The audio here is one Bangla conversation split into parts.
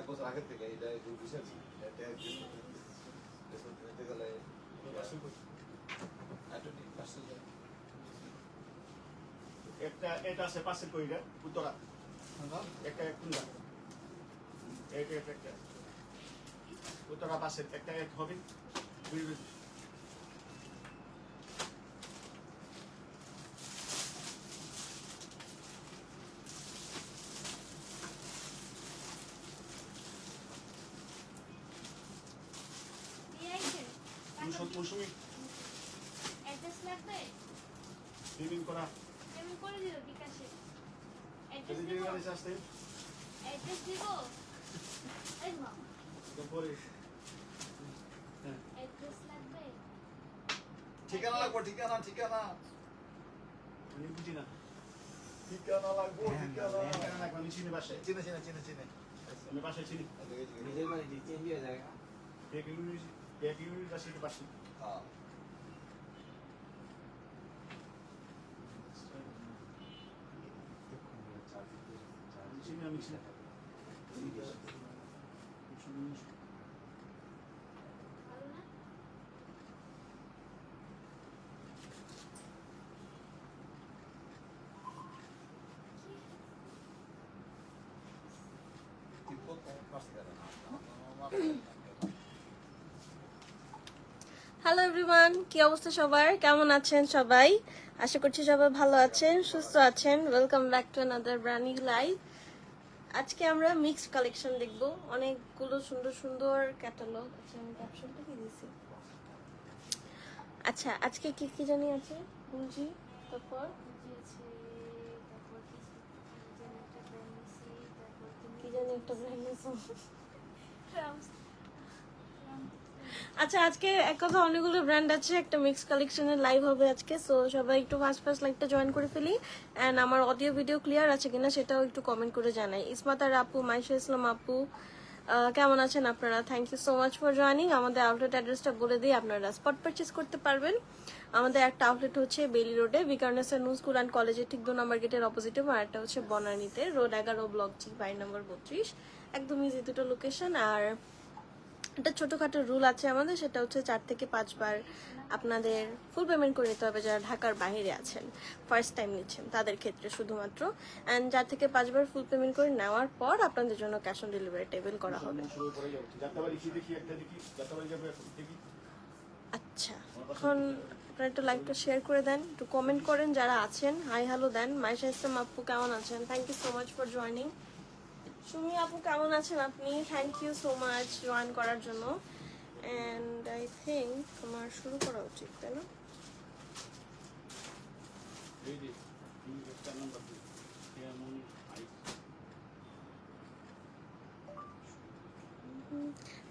বছর আগের থেকে এটা একটু বিশেষ এটা গেলে একটা এটা আছে পাশে কইরা উত্তরা একটা কুন্ডা এটা একটা উত্তরা পাশে একটা এক হবে মৌসুমি অ্যাড্রেস লাগবে পেমেন্ট করা পেমেন্ট করে দিও বিকাশে অ্যাড্রেস যদি দিব গাড়ি আসতে অ্যাড্রেস দিব এই মা তারপরে অ্যাড্রেস লাগবে ঠিকানা লাগবো ঠিকানা আমি বুঝি না ঠিকানা লাগবো ঠিকানা লাগবে আমি চিনি বাসায় চিনে আমি বাসায় চিনি নিজের মানে চেঞ্জ হয়ে যায় এক ইউনিট বাসায় পাচ্ছি হ্যাঁ আমি চিনি ভালো না হ্যালো এভরিওয়ান, কি অবস্থা সবার? কেমন আছেন সবাই? আশা করছি সবাই ভালো আছেন, সুস্থ আছেন। Welcome back to another brand new live. আজকে আমরা মিক্সড কালেকশন দেখব, অনেকগুলো সুন্দর সুন্দর ক্যাটালগ। আচ্ছা, আমি ক্যাপশনটা কি দিয়েছি? আচ্ছা, আজকে কি কি জানি আছে বুঝি, তারপর কি জানি একটা ব্র্যান্ড আছে। আচ্ছা, আজকে এক কথা অনেকগুলো ব্র্যান্ড আছে, একটা মিক্স কালেকশনের লাইভ হবে আজকে। সো সবাই একটু ফার্স্ট লাইভটা জয়েন করে ফেলি। অ্যান্ড আমার অডিও ভিডিও ক্লিয়ার আছে কিনা সেটাও একটু কমেন্ট করে জানাই। ইসমাতার আপু, মাইশা ইসলাম আপু, কেমন আছেন আপনারা? Thank you so much for joining. আমাদের আউটলেট অ্যাড্রেসটা বলে দিই, আপনারা স্পট পারচেস করতে পারবেন। আমাদের একটা আউটলেট হচ্ছে বেলি রোডে, বিকারনেসার নিউ স্কুল অ্যান্ড কলেজের ঠিক 2 নম্বর গেটের অপোজিটে, আর একটা হচ্ছে বনানীতে, রোড 11 ব্লক জি 22 নম্বর 32। একদম ইজি দুটো লোকেশন। আর একটা ছোটোখাটো রুল আছে আমাদের, সেটা হচ্ছে 4 থেকে 5 বার আপনাদের ফুল পেমেন্ট করে নিতে হবে যারা ঢাকার বাইরে আছেন, ফার্স্ট টাইম নিচ্ছেন তাদের ক্ষেত্রে শুধুমাত্র। অ্যান্ড 4 থেকে 5 বার ফুল পেমেন্ট করে নেওয়ার পর আপনাদের জন্য ক্যাশ অন ডেলিভারি টেবিল করা হবে। আচ্ছা, এখন আপনারা একটু লাইভটা শেয়ার করে দেন, একটু কমেন্ট করেন যারা আছেন, হাই হ্যালো দেন। মাইশা ইসলাম আপু কেমন আছেন? Thank you so much for joining. Sumi আপু কেমন আছেন আপনি? Thank you so much join করার জন্য। অ্যান্ড আই থিঙ্ক আমার শুরু করা উচিত, তাই না?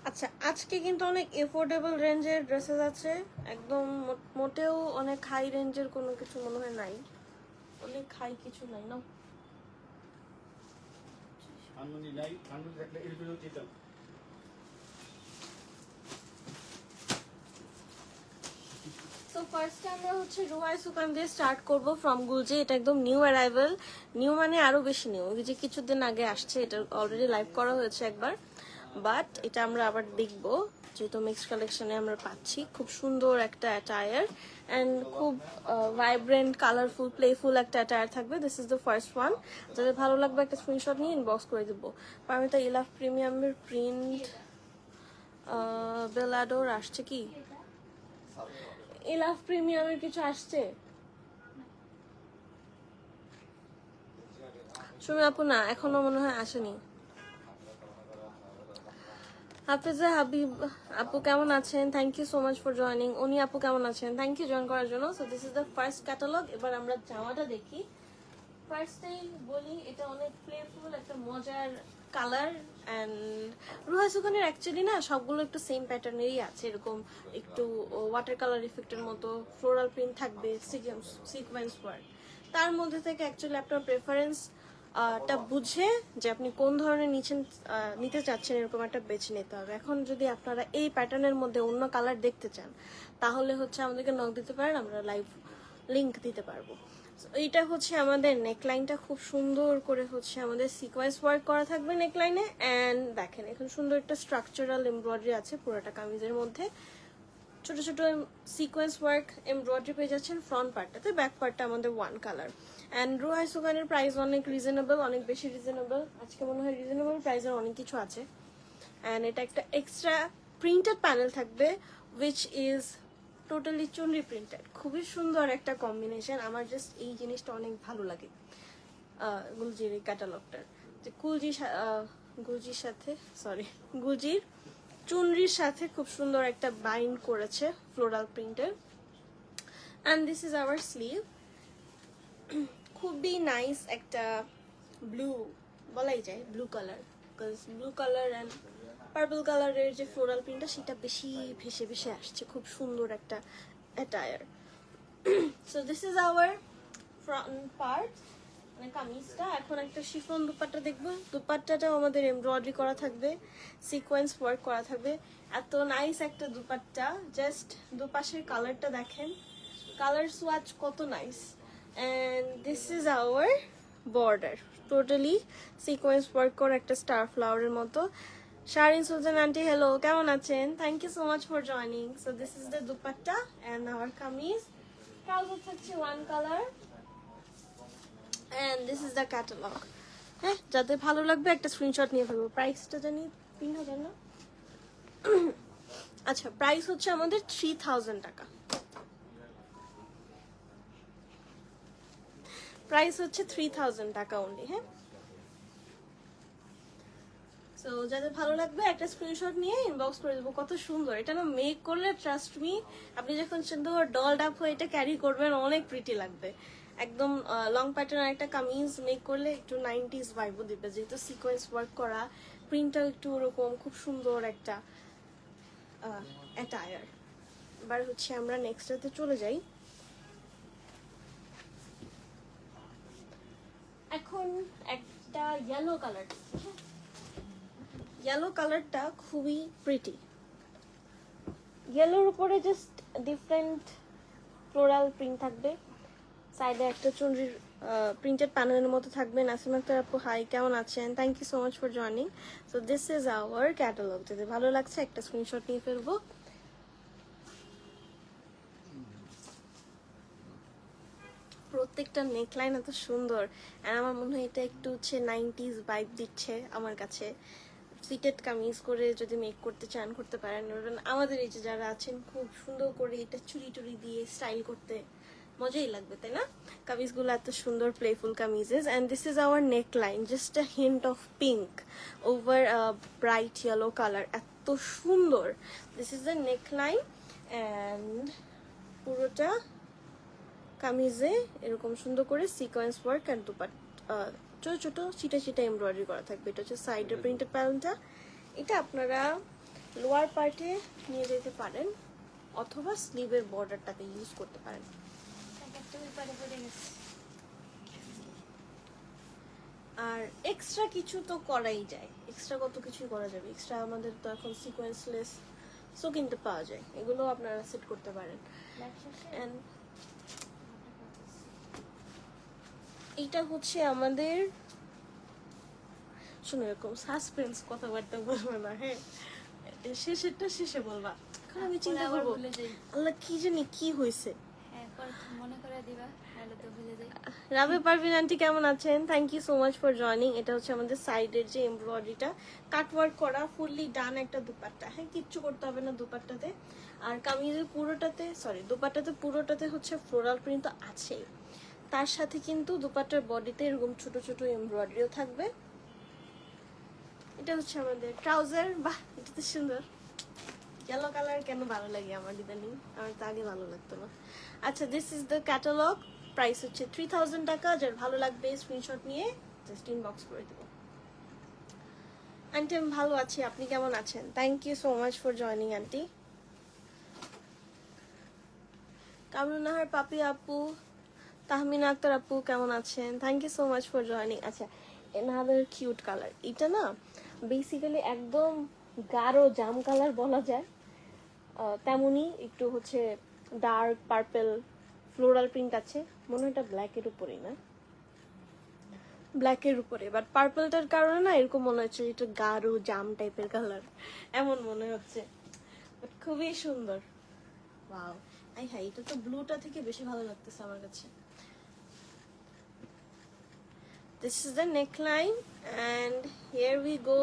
আচ্ছা, আজকে কিন্তু অনেক এফোর্ডেবল রেঞ্জের ড্রেসেস আছে, একদম মোটেও অনেক হাই রেঞ্জের কোনো কিছু মনে হয় নাই, অনেক হাই কিছু নাই না। সো ফার্স্টে আমরা হচ্ছে রুহাই সুকান দিয়ে স্টার্ট করব ফ্রম গুলজে। এটা একদম নিউ অ্যারাইভাল, নিউ মানে আরো বেশি নিউ, যে কিছুদিন আগে আসছে, এটা অলরেডি লাইভ করা হয়েছে একবার, বাট এটা আমরা আবার দেখব যেহেতু মিক্সড কালেকশনে আমরা পাচ্ছি। খুব সুন্দর একটা অ্যাটায়ার অ্যান্ড খুব ভাইব্রেন্ট, কালারফুল, প্লেফুল একটা অ্যাটায়ার থাকবে। This is the first one. যাদের ভালো লাগবে একটা স্ক্রিনশট নিয়ে ইনবক্স করে দেবো। পারমিতা ইলাফ প্রিমিয়ামের প্রিন্ট বেলাডোর আসছে কি? ইলাফ প্রিমিয়ামের কিছু আসছে? সুমি আপু না, এখনো মনে হয় আসেনি। হাফিজা হাবিব আপু কেমন আছেন? Thank you so much for joining. উনি আপু কেমন আছেন? থ্যাংক ইউ জয়েন করার জন্য। So this is the first catalogue. এবার আমরা জামাটা দেখি। ফার্স্টেই বলি এটা অনেক প্লেফুল একটা মজার কালার। অ্যান্ড রুহা সুখানের অ্যাকচুয়ালি না সবগুলো একটু সেম প্যাটার্নেরই আছে, এরকম একটু ওয়াটার কালার ইফেক্টের মতো ফ্লোরাল প্রিন্ট থাকবে, সিকোয়েন্স ওয়ার্ক। তার মধ্যে থেকে অ্যাকচুয়ালি আপনার প্রেফারেন্স টা বুঝে যে আপনি কোন ধরনের নিতে চাচ্ছেন এরকম একটা বেছে নিতে হবে। এখন যদি আপনারা এই প্যাটার্নের মধ্যে অন্য কালার দেখতে চান তাহলে হচ্ছে আমাদেরকে নক দিতে পারেন, আমরা লাইভ লিংক দিতে পারবো। এইটা হচ্ছে আমাদের নেকলাইনটা খুব সুন্দর করে হচ্ছে আমাদের সিকোয়েন্স ওয়ার্ক করা থাকবে নেকলাইনে। অ্যান্ড দেখেন এখানে সুন্দর একটা স্ট্রাকচারাল এমব্রয়ডারি আছে পুরোটা কামিজের মধ্যে। ছোট ছোট সিকোয়েন্স ওয়ার্ক এমব্রয়ডারি পেয়ে যাচ্ছেন ফ্রন্ট পার্টটাতে, ব্যাক পার্টটা আমাদের one colour. And Ruhi সুগানের price অনেক রিজনেবল, অনেক বেশি রিজনেবল। আজকে মনে হয় রিজনেবল প্রাইসের অনেক কিছু আছে। অ্যান্ড এটা একটা এক্সট্রা প্রিন্টেড প্যানেল থাকবে, উইচ ইজ টোটালি চুনরি প্রিন্টেড। খুবই সুন্দর একটা কম্বিনেশন, আমার জাস্ট এই জিনিসটা অনেক ভালো লাগে গুলজির এই ক্যাটালগটার। যে গুলজির সাথে গুলজির চুনরির সাথে খুব সুন্দর একটা বাইন্ড করেছে ফ্লোরাল প্রিন্টের। And this is hour sleeve. খুবই নাইস একটা ব্লু বলাই যায়, blue colour, because blue colour and purple কালারের যে ফ্লোরাল প্রিন্টটা সেটা বেশি ভেসে ভেসে আসছে, খুব সুন্দর একটা attire. So this is our front part, মানে কামিজটা। এখন একটা শিফন দুপাট্টা দেখবো। দুপাট্টাটাও আমাদের এমব্রয়ডারি করা থাকবে, সিকোয়েন্স ওয়ার্ক করা থাকবে। এত নাইস একটা দুপাট্টা, জাস্ট দুপাশের কালারটা দেখেন, কালার সোয়াচ কত nice. And this is hour border, totally sequence work করা একটা স্টার ফ্লাওয়ারের মতো। শারিন সুলতান আন্টি, হ্যালো, কেমন আছেন? Thank you so much for joining. So this is the dupatta and our kameez. Trouser থাকছে one colour and this is the catalogue. হ্যাঁ, যাদের ভালো লাগবে একটা স্ক্রিনশট নিয়ে ফেলবো। প্রাইসটা জানি 3000 না? আচ্ছা, প্রাইস হচ্ছে আমাদের 3000 টাকা। প্রাইস হচ্ছে 3000 টাকা অনলি। হ্যাঁ, সো যাদের ভালো লাগবে একটা স্ক্রিনশট নিয়ে ইনবক্স করে দেবো। কত সুন্দর এটা না, মেক করলে ট্রাস্ট মি আপনি যখন সুন্দর ডলড আপ হয়ে এটা ক্যারি করবেন অনেক প্রিটি লাগবে। একদম লং প্যাটার্ন একটা কামিজ মেক করলে একটু 90s ভাইবও দিবে, যেহেতু সিকোয়েন্স ওয়ার্ক করা, প্রিন্টটাও একটু ওরকম খুব সুন্দর একটা অ্যাটায়ার। এবার হচ্ছে আমরা নেক্সটটাতে চলে যাই। এখন একটা ইয়েলো কালার, ইয়েলো কালারটা খুবই প্রিটি। ইয়েলোর উপরে জাস্ট ডিফারেন্ট ফ্লোরাল প্রিন্ট থাকবে, সাইডে একটা চুনরির প্রিন্টেড প্যানেলের মতো থাকবে। নাসিম আক্তার আপু, হাই, কেমন আছেন? Thank you so much for joining. So this is our catalogue. যদি ভালো লাগছে একটা স্ক্রিনশট নিয়ে ফেলবো। প্রত্যেকটা নেকলাইন এত সুন্দর, আর আমার মনে হয় এটা একটু হচ্ছে 90s ভাইব দিচ্ছে আমার কাছে। ফিটেড কামিজ করে যদি মেক করতে চান করতে পারেন। আমাদের এই যে যারা আছেন খুব সুন্দর করে এটা চুরি টুরি দিয়ে স্টাইল করতে মজাই লাগবে, তাই না? কামিজগুলো এত সুন্দর playful kameezes. And this is our neck line, just a hint of pink over bright yellow colour, এত সুন্দর। This is the neck line and পুরোটা কামিজে এরকম সুন্দর করে সিকোয়েন্স ওয়ার্ক অ্যান্ড ছোট ছোট চিটা চিটা এমব্রয়ডারি করা থাকবে। এটা হচ্ছে সাইডের প্রিন্টেড প্যানেলটা। এটা আপনারা লোয়ার পার্টে নিয়ে যেতে পারেন অথবা স্লিভের বর্ডারটাতে ইউজ করতে পারেন। আর এক্সট্রা কিছু তো করাই যায়, এক্সট্রা কত কিছুই করা যাবে। এক্সট্রা আমাদের তো এখন সিকোয়েন্সলেস সো কিনতে পাওয়া যায়, এগুলো আপনারা সেট করতে পারেন। অ্যান্ড এইটা হচ্ছে আমাদের, শুনে এরকম সাসপেন্স কথাবার্তা বলবো না, হ্যাঁ, শেষেরটা শেষে বলবা। এখন আমি চিন্তা করবো আল্লাহ কি জানি কি হয়েছে। রাবে পারভিন আন্টি, কেমন আছেন? Thank you so much for joining. এটা হচ্ছে আমাদের সাইডের যে এমব্রয়ডারিটা কাটওয়ার্ক করা, ফুললি ডান একটা দুপাট্টা। হ্যাঁ, কিচ্ছু করতে হবে না দুপাট্টাতে। আর কামিজের পুরোটাতে, দুপাট্টাতে পুরোটাতে হচ্ছে ফ্লোরাল প্রিন্ট তো আছেই, তার সাথে কিন্তু দুপাট্টার বডিতে এরকম ছোট ছোট এমব্রয়ডারিও থাকবে। এটা হচ্ছে আমাদের ট্রাউজার। বাহ, এটা তো সুন্দর। ইয়েলো কালার কেন ভালো লাগে আমার, ইদানিং আমার তো আগে ভালো লাগতো না। আচ্ছা, this is the catalogue. Price হচ্ছে 3000 টাকা। যার ভালো লাগবে স্ক্রিনশট নিয়ে জাস্ট ইনবক্স করে দেবো। আন্টি, আমি ভালো আছি, আপনি কেমন আছেন? Thank you so much for joining aunty. Kamrunnahar Papi আপু, তাহমিনা আক্তার আপু, কেমন আছেন? Thank you so much for joining. আচ্ছা, এনাদার কিউট কালার। এটা না বেসিক্যালি একদম গাঢ় জাম কালার বলা যায়, তেমনি একটু হচ্ছে ডার্ক পার্পল ফ্লোরাল প্রিন্ট আছে, মনে হয় এটা ব্ল্যাকের উপরেই না, ব্ল্যাকের উপরে, বাট পার্পলটার কারণে না এরকম মনে হচ্ছে এটা গাঢ় জাম টাইপের কালার, এমন মনে হচ্ছে, বাট খুবই সুন্দর। ওয়াও, হ্যাঁ এটা তো ব্লুটা থেকে বেশি ভালো লাগতেছে আমার কাছে। This is the neckline and here we go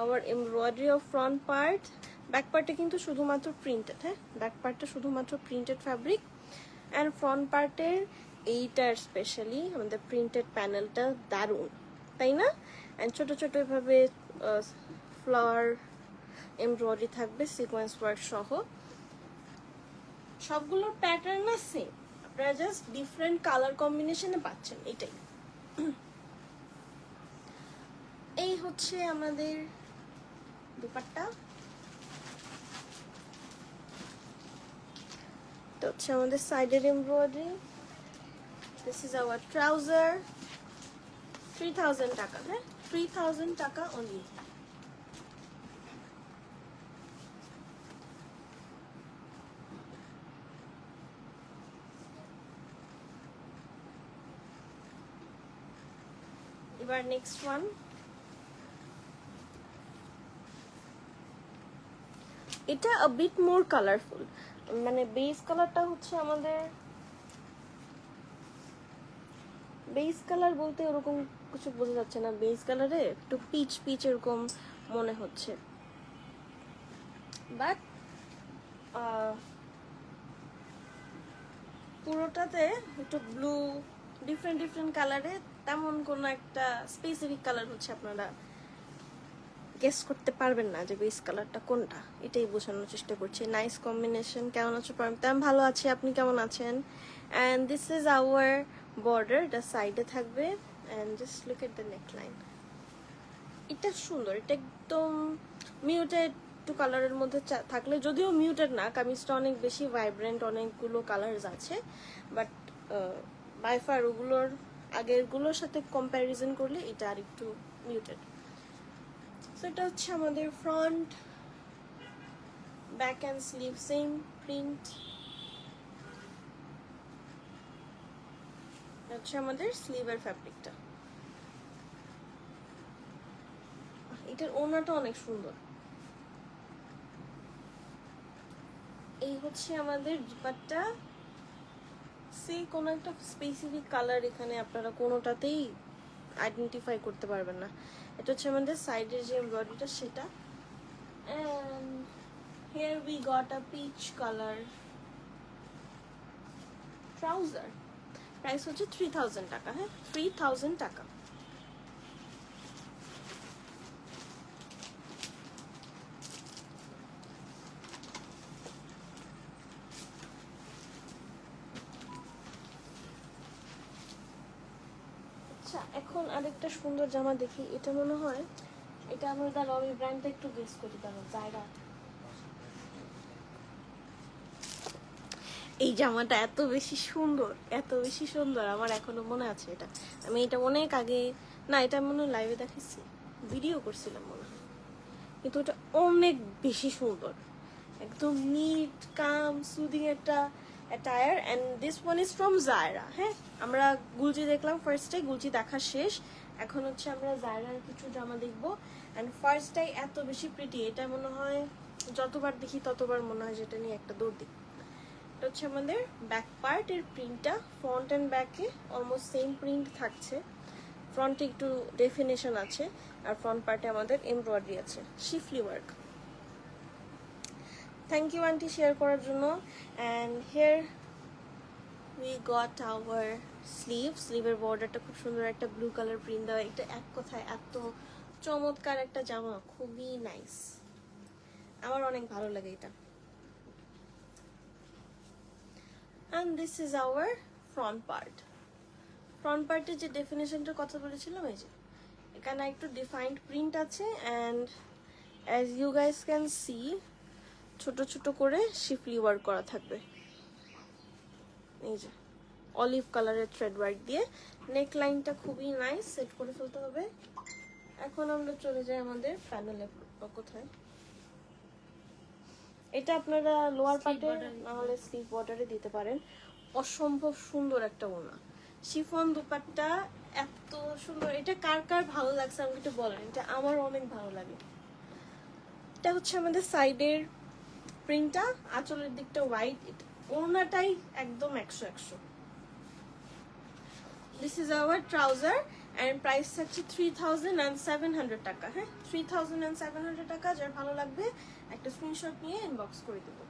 our embroidery of front part. Back পার্টে কিন্তু শুধুমাত্র প্রিন্টেড, হ্যাঁ ব্যাক পার্টটা শুধুমাত্র প্রিন্টেড ফ্যাব্রিক, অ্যান্ড ফ্রন্ট পার্টের এইটার স্পেশালি আমাদের প্রিন্টেড প্যানেলটা দারুণ, তাই না? অ্যান্ড ছোটো ছোটো এভাবে ফ্লাওয়ার এমব্রয়ডারি থাকবে সিকোয়েন্স ওয়ার্ক সহ। সবগুলোর প্যাটার্ন না সেম, আপনারা জাস্ট ডিফারেন্ট কালার কম্বিনেশনে পাচ্ছেন, এটাই। এই হচ্ছে আমাদের দুপাট্টা, এটা হচ্ছে আমাদের সাইডের embroidery. This is our trouser, 3000 টাকা, হ্যাঁ 3000 টাকা অনলি। এবার নেক্সট ওয়ান, এটা a bit more কালারফুল, মানে বেস কালারটা হচ্ছে আমাদের, বেস কালার বলতে ওরকম কিছু বোঝা যাচ্ছে না, বেস কালারে একটু পিচ পিচ এরকম মনে হচ্ছে, বাট পুরোটাতে একটু ব্লু ডিফারেন্ট ডিফারেন্ট কালারে, তেমন কোনো একটা স্পেসিফিক কালার হচ্ছে আপনারা গেস করতে পারবেন না যে বেস কালারটা কোনটা, এটাই বোঝানোর চেষ্টা করছি। Nice combination. কেমন আছো পারমিতা? আমি ভালো আছি, আপনি কেমন আছেন? And this is hour border, এটা সাইডে থাকবে, and just look at the neckline. এটা সুন্দর, এটা একদম মিউটেড একটু কালারের মধ্যে থাকলে, যদিও মিউটেড না, কামিজটা অনেক বেশি ভাইব্রেন্ট, অনেকগুলো কালার্স আছে, বাট বাই ফার ওগুলোর আগেরগুলোর সাথে কম্প্যারিজন করলে এটা আর একটু মিউটেড। সো এটা হচ্ছে আমাদের front, back and sleeve same print, হচ্ছে আমাদের স্লিভের ফ্যাব্রিকটা। এটার ওড়নাটা অনেক সুন্দর। এই হচ্ছে আমাদের দুপাট্টা, সে কোনো একটা স্পেসিফিক কালার এখানে আপনারা কোনোটাতেই আইডেন্টিফাই করতে পারবেন না। এটা হচ্ছে আমাদের সাইডের যে এমব্রয়ডারিটা সেটা, and here we got a peach color trouser. Price হচ্ছে 3000 টাকা, হ্যাঁ 3000 টাকা। আচ্ছা, এখন আরেকটা সুন্দর জামা দেখি, এটা মনে হয় এটা আমরা দাঁড়াও আমি ব্র্যান্ডটা একটু গেস করি, দাঁড়াও জায়গা। এই জামাটা এত বেশি সুন্দর, এত বেশি সুন্দর, আমার এখনো মনে আছে এটা, আমি এটা অনেক আগে, না এটা মনে হয় লাইভে দেখেছি, ভিডিও করছিলাম মনে হয়, কিন্তু এটা অনেক বেশি সুন্দর, একদম নিট কাম সুদিং একটা attire. And this one is from Zaira. হ্যাঁ, আমরা গুলজি দেখলাম ফার্স্টে, গুলজি দেখা শেষ, এখন হচ্ছে আমরা জায়রার কিছু জামা দেখবো। অ্যান্ড ফার্স্টটাই এত বেশি প্রিটি, এটা মনে হয় যতবার দেখি ততবার মনে হয় যেটা নিয়ে একটা দৌড় দিই। এটা হচ্ছে আমাদের ব্যাক পার্ট, এর প্রিন্টটা ফ্রন্ট অ্যান্ড ব্যাকে অলমোস্ট সেম প্রিন্ট থাকছে, ফ্রন্টে একটু ডেফিনেশন আছে, আর ফ্রন্ট পার্টে আমাদের এমব্রয়ডারি আছে, schiffli work. Thank you aunty share করার জন্য। And here we got our sleeve, স্লিভের বর্ডারটা খুব সুন্দর একটা ব্লু কালার প্রিন্ট দেওয়া, এটা এক কথায় এত চমৎকার একটা জামা, খুবই নাইস, আমার অনেক ভালো লাগে এটা। And this is our front part. Front পার্টের যে ডেফিনেশনটার কথা বলেছিলাম, এই যে এখানে একটু ডিফাইন্ড প্রিন্ট আছে, and as you guys can see ছোট ছোট করে শিফলি ওয়ার্ক করা থাকবে, এই যে অলিভ কালারের থ্রেড ওয়ার্ক দিয়ে। নেক লাইনটা খুবই নাইস, সেট করে ফেলতে হবে। এখন আমরা চলে যাই আমাদের প্যানেলে, কোথায় এটা আপনারা লোয়ার পার্টে না হলে স্লিভ বর্ডারে দিতে পারেন। অসম্ভব সুন্দর একটা ওড়না, শিফন দুপাট্টা এত সুন্দর। এটা কার কার ভালো লাগছে আমাকে একটু বলেন, এটা আমার অনেক ভালো লাগে। এটা হচ্ছে আমাদের সাইডের প্রিন্টটা, আঁচলের দিকটা হোয়াইট, ওড়নাটাই একদম 100-100। This is our trouser and price থাকছে 3700 টাকা। হ্যাঁ, 3700 টাকা। যার ভালো লাগবে একটা স্ক্রিনশট নিয়ে ইনবক্স করে দেবো।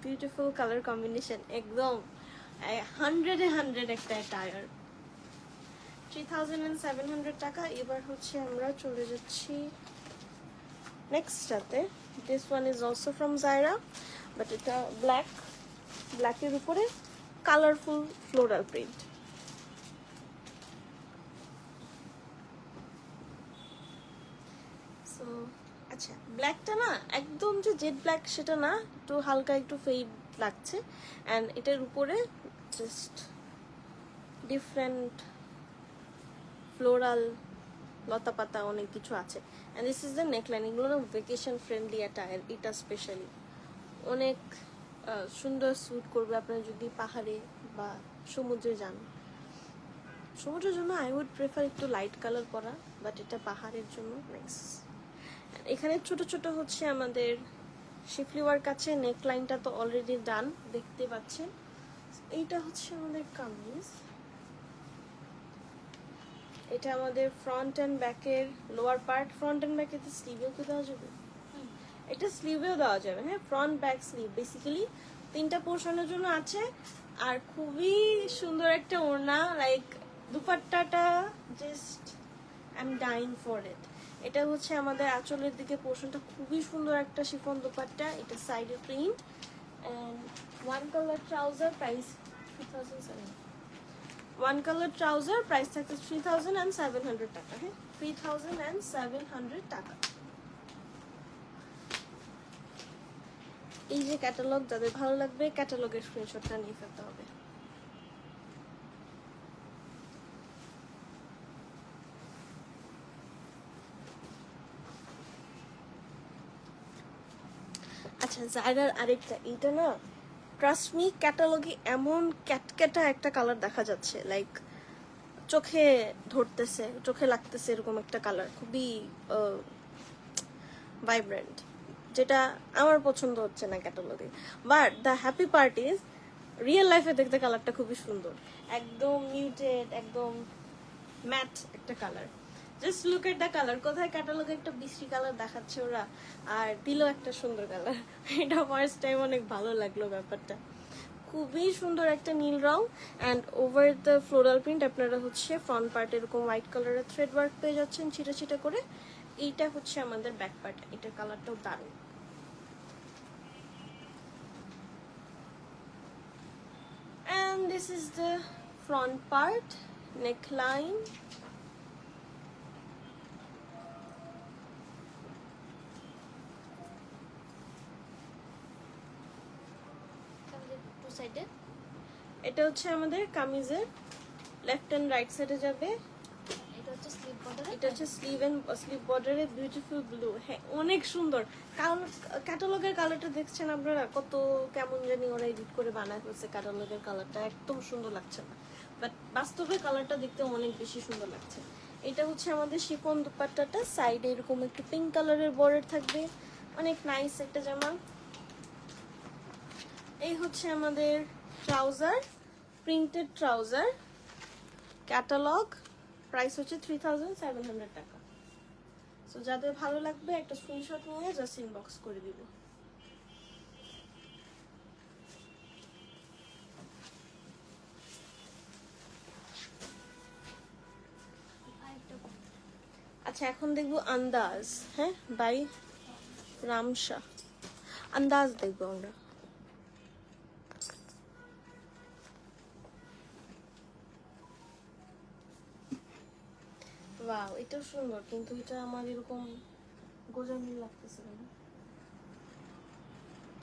বিউটিফুল কালার কম্বিনেশন, একদম 100 একটা টায়ার। 3700 টাকা। এবার হচ্ছে আমরা চলে যাচ্ছি নেক্সটটাতে। This one is also from Zaira, but এটা ব্ল্যাকের উপরে কালারফুল ফ্লোরাল প্রিন্ট। সো আচ্ছা, ব্ল্যাকটা না একদম যে জেড ব্ল্যাক সেটা না, একটু হালকা একটু ফেড লাগছে। অ্যান্ড এটার উপরে জাস্ট ডিফারেন্ট ফ্লোরাল লতা পাতা অনেক কিছু আছে। And this is the neckline. এগুলো না ভেকেশন ফ্রেন্ডলি অ্যাটায়ার, এটা স্পেশালি অনেক সুন্দর স্যুট করবে আপনারা যদি পাহাড়ে বা সমুদ্রে যান। সমুদ্রের জন্য আই উড প্রেফার একটু লাইট কালার পরা, বাট এটা পাহাড়ের জন্য নাইস। এখানে ছোট ছোট হচ্ছে আমাদের শিফলি ওয়ার্ক আছে। নেকলাইনটা তো অলরেডি ডান, দেখতে পাচ্ছেন। এইটা হচ্ছে আমাদের কামিজ। এটা আমাদের ফ্রন্ট অ্যান্ড ব্যাকের লোয়ার পার্ট। ফ্রন্ট অ্যান্ড ব্যাকে তো স্লিভেও কি দেওয়া যাবে? এটা স্লিভেও দেওয়া যাবে। হ্যাঁ, ফ্রন্ট ব্যাক স্লিভ বেসিক্যালি 3টা পোর্শনের জন্য আছে। আর খুবই সুন্দর একটা ওড়না, লাইক দুপাট্টাটা just I am dying for it. এটা হচ্ছে আমাদের আঁচলের দিকে পোর্শনটা, খুবই সুন্দর একটা শিফন দুপাট্টা। এটা সাইডে print and one colour trouser, price 3700। One colour trouser price থাকছে 3700 টাকা। হ্যাঁ, 3700 টাকা। এই যে ক্যাটালগ, যাদের ভালো লাগবে ক্যাটালগের স্ক্রিনশটটা নিয়ে ফেলতে হবে। আচ্ছা, জায়রার আরেকটা, এটা না ট্রাস্ট মি ক্যাটালগে এমন ক্যাটক্যাটা একটা কালার দেখা যাচ্ছে, লাইক চোখে ধরতেছে, চোখে লাগতেছে এরকম একটা কালার, খুবই ভাইব্রেন্ট, যেটা আমার পছন্দ হচ্ছে না ক্যাটালগে। But the happy part is real লাইফে দেখতে কালারটা খুবই সুন্দর, একদম মিউটেড, একদম ম্যাট একটা colour. Just look at the colour. কোথায় ক্যাটালগে একটা বিশ্রী কালার দেখাচ্ছে ওরা, আর দিল একটা সুন্দর কালার। এটা ফার্স্ট টাইম অনেক ভালো লাগলো ব্যাপারটা। খুবই সুন্দর একটা নীল রং and over the floral print আপনারা হচ্ছে ফ্রন্ট পার্ট এরকম হোয়াইট কালারের থ্রেড ওয়ার্ক পেয়ে যাচ্ছেন ছিটা ছিটা করে। এইটা হচ্ছে আমাদের ব্যাক পার্ট, এটার কালারটাও দারুণ। And this is the front part, neckline. Two সাইডে এটা হচ্ছে আমাদের কামিজের লেফট এন্ড রাইট সাইডে যাবে। এটা হচ্ছে স্লিপ বর্ডার, এটা হচ্ছে স্লিভ বর্ডারে বিউটিফুল ব্লু। হ্যাঁ, অনেক সুন্দর। ক্যাটালগের কালারটা দেখছেন আপনারা, কত কেমন জানি ওরা এডিট করে বানায় ফেলছে। ক্যাটালগের কালারটা একদম সুন্দর লাগছে না, বাট বাস্তবে কালারটা দেখতে অনেক বেশি সুন্দর লাগছে। এটা হচ্ছে আমাদের শিফন দুপাট্টাটা, সাইডে এরকম একটু পিঙ্ক কালারের বর্ডার থাকবে, অনেক নাইস একটা জামা। এই হচ্ছে আমাদের trouser, printed trouser, catalogue, price হচ্ছে 3700 টাকা। সো যাদের ভালো লাগবে একটা স্ক্রিনশট নিয়ে জাস্ট ইনবক্স করে দিব। আচ্ছা, এখন দেখবো আন্দাজ। হ্যাঁ, বাই রামশা। আন্দাজ দেখবো আমরা। ওয়াও, এটাও সুন্দর, কিন্তু এটা আমার এরকম গোজামিল লাগতেছে না।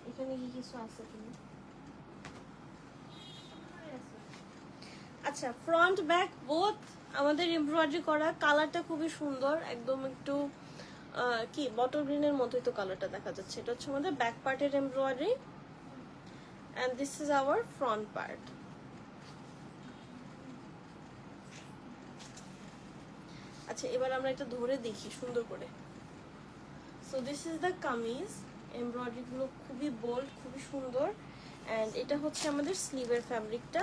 এখানে কি কিছু আছে কিনা? আচ্ছা, ফ্রন্ট ব্যাক বোথ আমাদের এমব্রয়ডারি করা। কালারটা খুবই সুন্দর, একদম একটু কি বটল গ্রিনের মতোই তো কালারটা দেখা যাচ্ছে। এটা হচ্ছে আমাদের ব্যাক পার্টের embroidery and this is our front part. আচ্ছা এবার আমরা এটা ধরে দেখি সুন্দর করে। So this is the kameez, embroidery গুলো খুবই বোল্ড, খুবই সুন্দর। এন্ড এটা হচ্ছে আমাদের স্লিভের ফ্যাব্রিকটা,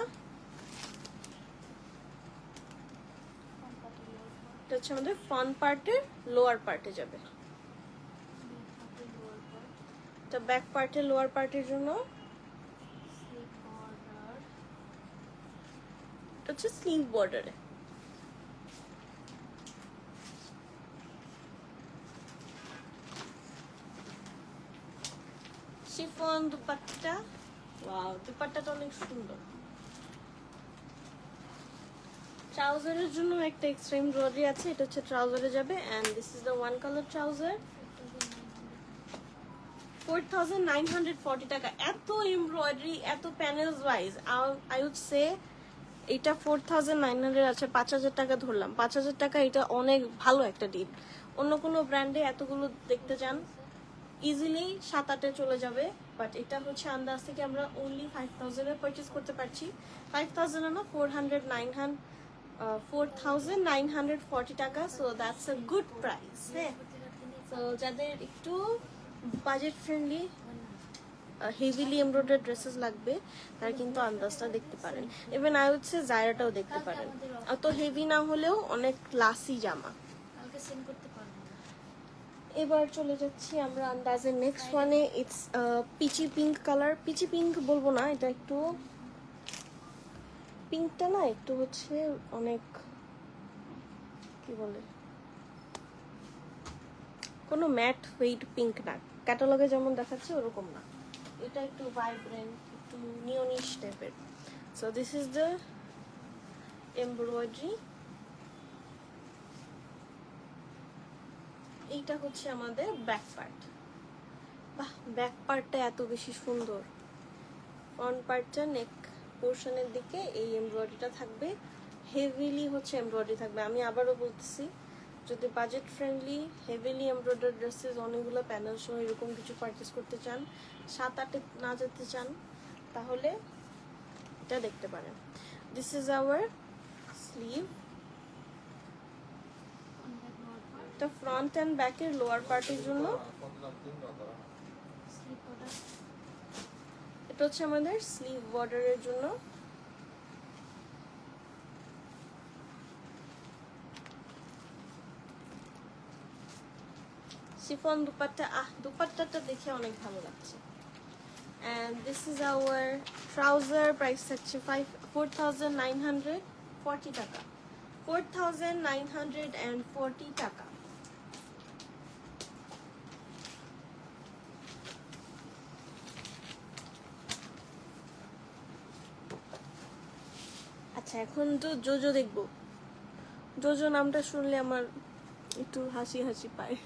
এটা হচ্ছে আমাদের ফ্রন্ট পার্টের লোয়ার পার্টে যাবে, এটা ব্যাক পার্টের লোয়ার পার্টের জন্য, এটা হচ্ছে স্লিভ বর্ডারে। শিফন দুপাট্টা, ওয়াও দুপাট্টাটা অনেক সুন্দর। ট্রাউজারের জন্য একটা এক্সট্রা এমব্রয়ডারি আছে, এটা হচ্ছে ট্রাউজারে যাবে। And this is the one colour trouser, 4940 টাকা। এত এমব্রয়ডারি, এত panels wise, I would say এটা 4900 আছে, 5000 টাকা ধরলাম। 5000 টাকা এটা অনেক ভালো একটা ডিল। অন্য কোনো ব্র্যান্ডে এতগুলো দেখতে চান ইজিলি 7-8 চলে যাবে, বাট এটা হচ্ছে আন্দাজ থেকে আমরা অনলি 5000 এ পারচেজ করতে পারছি। 5000 না, 4940 টাকা। So that's a good price. হ্যাঁ, সো যাদের একটু budget friendly heavily embroidery dresses লাগবে তারা কিন্তু আন্দাজটা দেখতে পারেন। ইভেন আই উড সে জায়রাটাও দেখতে পারেন, অত হেভি না হলেও অনেক ক্লাসি জামা। কালকে সেন্ড করতে পারবো। এবার চলে যাচ্ছি আমরা আন্দাজের নেক্সট ওয়ানে। It's peachy pink colour, peachy pink বলবো না, এটা একটু পিঙ্কটা না একটু হচ্ছে অনেক কি বলে, কোনো ম্যাট ওয়েট পিঙ্ক না, ক্যাটালগে যেমন দেখাচ্ছে ওরকম না, এটা একটু ভাইব্রেন্ট, একটু নিয়নিশ টাইপের। So this is the embroidery. এইটা হচ্ছে আমাদের ব্যাক পার্ট। বাহ, ব্যাক পার্টটা এত বেশি সুন্দর। ফ্রন্ট পার্টটা নেক পোর্শনের দিকে এই এমব্রয়ডারিটা থাকবে, হেভিলি হচ্ছে এমব্রয়ডারি থাকবে। আমি আবারও বলতেছি, যদি budget friendly heavily embroidery dresses অনেকগুলো প্যানেল সহ এরকম কিছু পারচেস করতে চান, 7-8 না যেতে চান, তাহলে এটা দেখতে পারেন। দিস ইজ আওয়ার স্লিভ, এটা ফ্রন্ট অ্যান্ড ব্যাকের লোয়ার পার্টের জন্য। এটা হচ্ছে আমাদের স্লিভ বর্ডারের জন্য। শিফন দুপাট্টা, দুপাট্টাটা দেখে অনেক ভালো লাগছে। And this is our trouser, price থাকছে 4940 টাকা, 4940 টাকা। আচ্ছা এখন তো জোজো দেখবো। জোজো নামটা শুনলে আমার একটু হাসি হাসি পায়,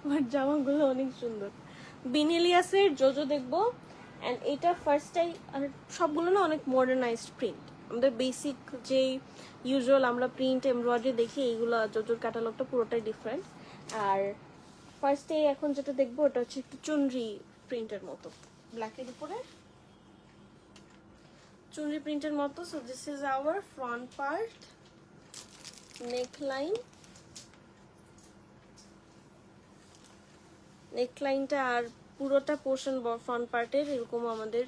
আমার জামাগুলো অনেক সুন্দর। বিনিলিয়াসের জোজো দেখবো। অ্যান্ড এটা ফার্স্টটাই, আর সবগুলো না অনেক মডার্নাইজড প্রিন্ট। আমাদের বেসিক যে ইউজুয়াল আমরা প্রিন্ট এমব্রয়ডারি দেখি, এইগুলো জোজোর ক্যাটালগটা পুরোটাই ডিফারেন্ট। আর ফার্স্টে এখন যেটা দেখবো ওটা হচ্ছে একটু চুনরি প্রিন্টের মতো, ব্ল্যাকের উপরে চুনরি প্রিন্টের মতো। So this is our front part, neckline, নেকলাইনটা আর পুরোটা পোর্শন ফ্রন্ট পার্টের এরকম আমাদের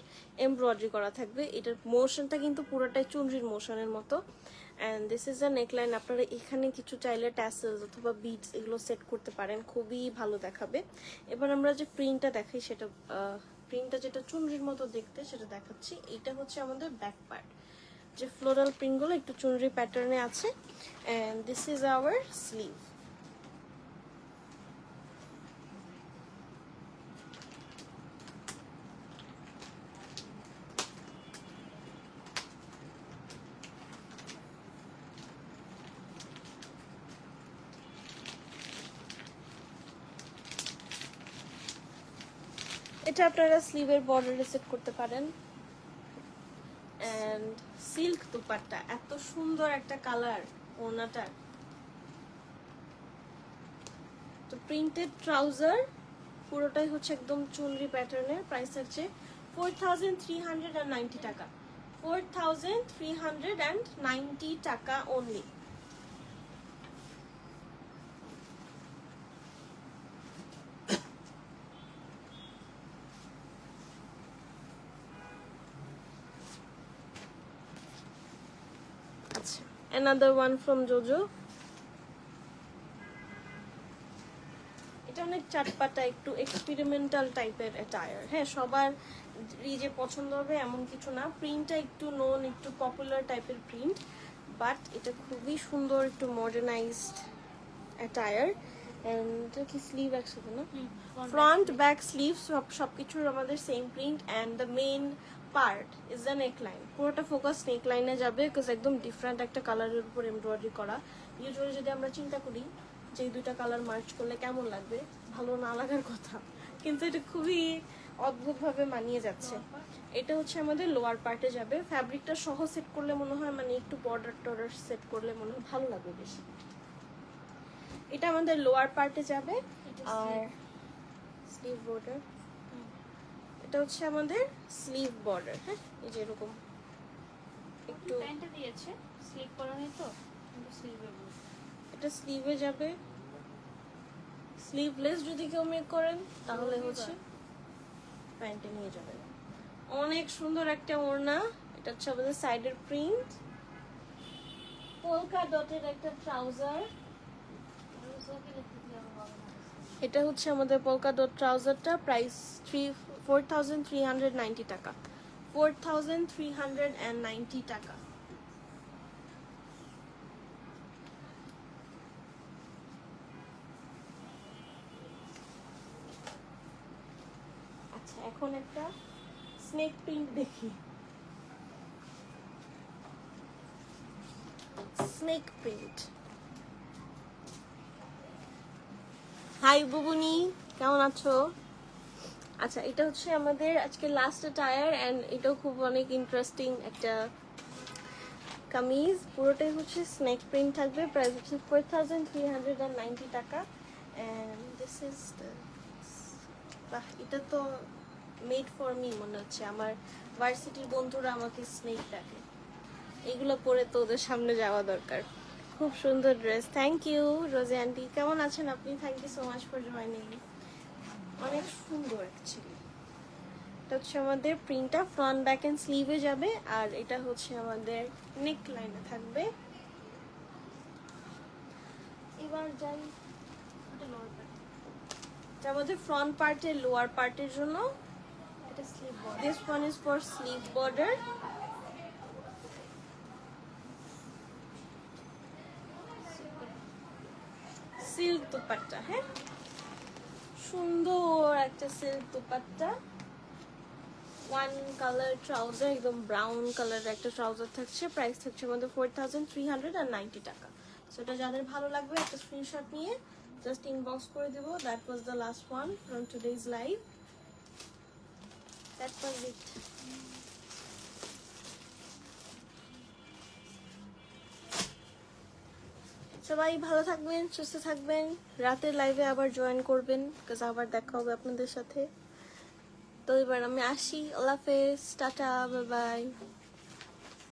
এমব্রয়ডারি করা থাকবে। এটার মোশনটা কিন্তু পুরোটাই চুনরির মোশনের মতো। And this is a neckline. আপনারা এখানে কিছু চাইলে ট্যাসেলস অথবা বিডস এগুলো সেট করতে পারেন, খুবই ভালো দেখাবে। এবার আমরা যে প্রিন্টটা দেখাই সেটা, প্রিন্টটা যেটা চুনরির মতো দেখতে সেটা দেখাচ্ছি। এইটা হচ্ছে আমাদের ব্যাক পার্ট, যে ফ্লোরাল প্রিন্টগুলো একটু চুনরি প্যাটার্নে আছে। And this is hour sleeve. এটা আপনারা স্লিভের বর্ডারে সেট করতে পারেন। এন্ড সিল্ক দুপাট্টা, এত সুন্দর একটা কালার ওনাটার। তো প্রিন্টেড ট্রাউজার, পুরোটাই হচ্ছে একদম চুনরি প্যাটার্নের। প্রাইস হচ্ছে 4,390 টাকা, 4,390 টাকা অনলি। আচ্ছা, another one from Jojo. এটা অনেক চাটপাটা, একটু এক্সপেরিমেন্টাল টাইপের অ্যাটায়ার। হ্যাঁ, সবার যে পছন্দ হবে এমন কিছু না। প্রিন্টটা একটু নোন, একটু পপুলার টাইপের প্রিন্ট, বাট এটা খুবই সুন্দর, একটু মডার্নাইজড অ্যাটায়ার। অ্যান্ড এটা কি স্লিভ একসাথে না? ফ্রন্ট ব্যাক স্লিভ সবকিছুর আমাদের same print. And the main part is the neckline. পুরোটা ফোকাস নেকলাইনে যাবে, বিকজ একদম ডিফারেন্ট একটা কালারের উপর এমব্রয়ডারি করা। ইউজুয়ালি যদি আমরা চিন্তা করি যে এই দুইটা কালার মার্চ করলে কেমন লাগবে, ভালো না লাগার কথা, কিন্তু এটা খুবই অদ্ভুতভাবে মানিয়ে যাচ্ছে। এটা হচ্ছে আমাদের লোয়ার পার্টে যাবে। ফ্যাব্রিকটা সহ সেট করলে মনে হয়, মানে একটু বর্ডার টর্ডার সেট করলে মনে হয় ভালো লাগবে বেশি। এটা আমাদের লোয়ার পার্টে যাবে। আর স্লিভ বর্ডার, এটা হচ্ছে আমাদের স্লিভ বর্ডার। হ্যাঁ, এই যে এরকম একটু প্যান্টটা দিয়েছে, স্লিপ করানি তো, কিন্তু স্লিভে বলছে। এটা স্লিভে যাবে। স্লিভলেস যদি কেউ মেক করেন তাহলে হচ্ছে প্যান্টে নিয়ে যাবেন। অনেক সুন্দর একটা ওড়না। এটা হচ্ছে আমাদের সাইডের প্রিন্ট। পোলকা ডটের একটা ট্রাউজার। এটা হচ্ছে আমাদের পোলকা ডট ট্রাউজারটা। প্রাইস 4,390 টাকা, 4,390 টাকা। আচ্ছা, এখন একটা স্নেক প্রিন্ট দেখি। Snake print. হাই বুবুনি, কেমন আছো? আচ্ছা, এটা হচ্ছে আমাদের আজকে লাস্ট টায়ার। অ্যান্ড এটাও খুব অনেক ইন্টারেস্টিং একটা কামিজ। পুরোটাই হচ্ছে স্নেক প্রিন্ট থাকবে। প্রাইস হচ্ছে 4,390 টাকা। অ্যান্ড দিস ইজ দ্য, বাহ, এটা তো মেড ফর মি মনে হচ্ছে। আমার ভার্সিটির বন্ধুরা আমাকে স্নেক ডাকে। এগুলো পরে তো ওদের সামনে যাওয়া দরকার। খুব সুন্দর dress. Thank you Rosy aunty, কেমন আছেন আপনি? Thank you so much for joining. অনেক সুন্দর অ্যাকচুয়ালি। এটা হচ্ছে আমাদের প্রিন্টটা ফ্রন্ট ব্যাক এন্ড স্লিভে যাবে। আর এটা হচ্ছে আমাদের নেক লাইনে থাকবে। এবার যাই এটা আমাদের ফ্রন্ট পার্টের লোয়ার পার্টের জন্য। এটা slip border. This one is for sleeve border. Silk dupatta. হ্যাঁ, সুন্দর একটা silk dupatta. One colour trouser, একদম ব্রাউন কালার একটা ট্রাউজার থাকছে। প্রাইস থাকছে আমাদের 4,390 টাকা। সো এটা যাদের ভালো লাগবে একটা স্ক্রিনশট নিয়ে জাস্ট ইনবক্স করে দেবো। That was the last one from today's live. That was it. সবাই ভালো থাকবেন, সুস্থ থাকবেন। রাতের লাইভে আবার জয়েন করবেন, বিকজ আবার দেখা হবে আপনাদের সাথে। তো এবার আমি আসি। আল্লাহ হাফেজ, টাটা, বাই বাই।